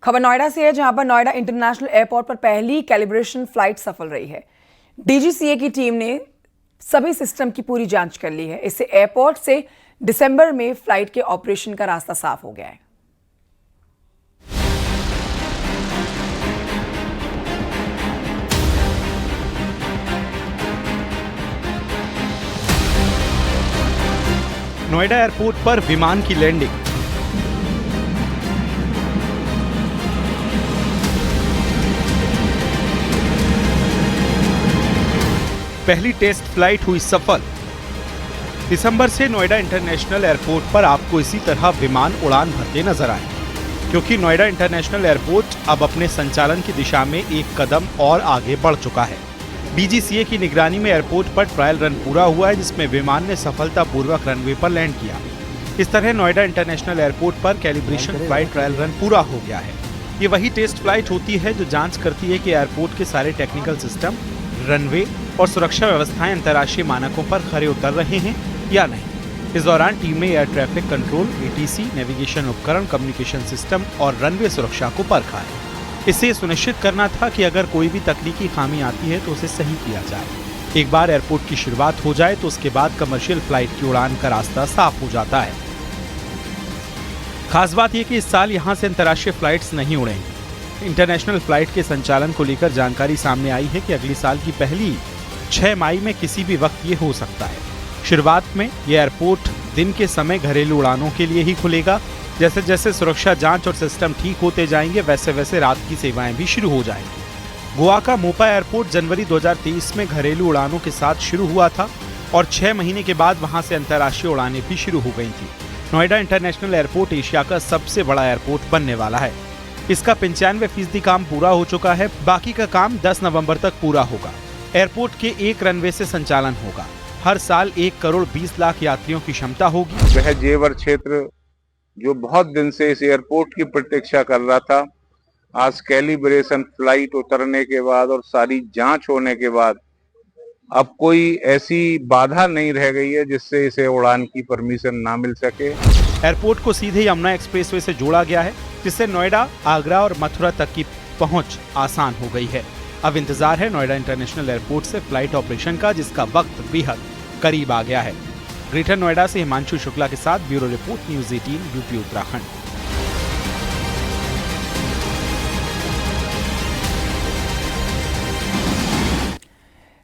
खबर नोएडा से है, जहां पर नोएडा इंटरनेशनल एयरपोर्ट पर पहली कैलिब्रेशन फ्लाइट सफल रही है। डीजीसीए की टीम ने सभी सिस्टम की पूरी जांच कर ली है। इससे एयरपोर्ट से दिसंबर में फ्लाइट के ऑपरेशन का रास्ता साफ हो गया है। नोएडा एयरपोर्ट पर विमान की लैंडिंग। पहली टेस्ट फ्लाइट हुई सफल। दिसंबर से नोएडा इंटरनेशनल एयरपोर्ट पर आपको इसी तरह विमान उड़ान भरते नजर आए, क्योंकि नोएडा इंटरनेशनल एयरपोर्ट अब अपने संचालन की दिशा में एक कदम और आगे बढ़ चुका है। डीजीसीए की निगरानी में एयरपोर्ट पर ट्रायल रन पूरा हुआ है, जिसमें विमान ने सफलतापूर्वक रनवे पर लैंड किया। इस तरह नोएडा इंटरनेशनल एयरपोर्ट पर कैलिब्रेशन फ्लाइट ट्रायल रन पूरा हो गया है। ये वही टेस्ट फ्लाइट होती है जो जांच करती है कि एयरपोर्ट के सारे टेक्निकल सिस्टम, रनवे और सुरक्षा व्यवस्थाएं अंतर्राष्ट्रीय मानकों पर खरे उतर रहे हैं या नहीं। इस दौरान टीम ने air traffic control, ATC, navigation उपकरण, कम्युनिकेशन सिस्टम और रनवे सुरक्षा को परखा है। इससे सुनिश्चित करना था कि अगर कोई भी तकनीकी खामी आती है तो उसे सही किया जाए। एक बार एयरपोर्ट की शुरुआत हो जाए तो उसके बाद कमर्शियल फ्लाइट की उड़ान का रास्ता साफ हो जाता है। खास बात यह कि इस साल यहां से अंतर्राष्ट्रीय फ्लाइट्स नहीं उड़ेंगी। इंटरनेशनल फ्लाइट के संचालन को लेकर जानकारी सामने आई है कि अगली साल की पहली 6 मई में किसी भी वक्त ये हो सकता है। शुरुआत में ये एयरपोर्ट दिन के समय घरेलू उड़ानों के लिए ही खुलेगा। जैसे जैसे सुरक्षा जांच और सिस्टम ठीक होते जाएंगे, वैसे वैसे रात की सेवाएं भी शुरू हो जाएंगी। गोवा का मोपा एयरपोर्ट जनवरी 2023 में घरेलू उड़ानों के साथ शुरू हुआ था और 6 महीने के बाद वहां से अंतर्राष्ट्रीय उड़ानें भी शुरू हो गई थी। नोएडा इंटरनेशनल एयरपोर्ट एशिया का सबसे बड़ा एयरपोर्ट बनने वाला है। इसका 95% काम पूरा हो चुका है। बाकी का काम 10 नवंबर तक पूरा होगा। एयरपोर्ट के एक रनवे से संचालन होगा। हर साल 1 करोड़ 20 लाख यात्रियों की क्षमता होगी। वह जेवर क्षेत्र जो बहुत दिन से इस एयरपोर्ट की प्रतीक्षा कर रहा था, आज कैलिब्रेशन फ्लाइट उतरने के बाद और सारी जांच होने के बाद अब कोई ऐसी बाधा नहीं रह गई है जिससे इसे उड़ान की परमिशन ना मिल सके। एयरपोर्ट को सीधे यमुना एक्सप्रेसवे से जोड़ा गया है, जिससे नोएडा, आगरा और मथुरा तक की पहुंच आसान हो गई है। अब इंतजार है नोएडा इंटरनेशनल एयरपोर्ट से फ्लाइट ऑपरेशन का, जिसका वक्त बेहद करीब आ गया है। ग्रेटर नोएडा से हिमांशु शुक्ला के साथ bureau report, news 18 UP Uttarakhand.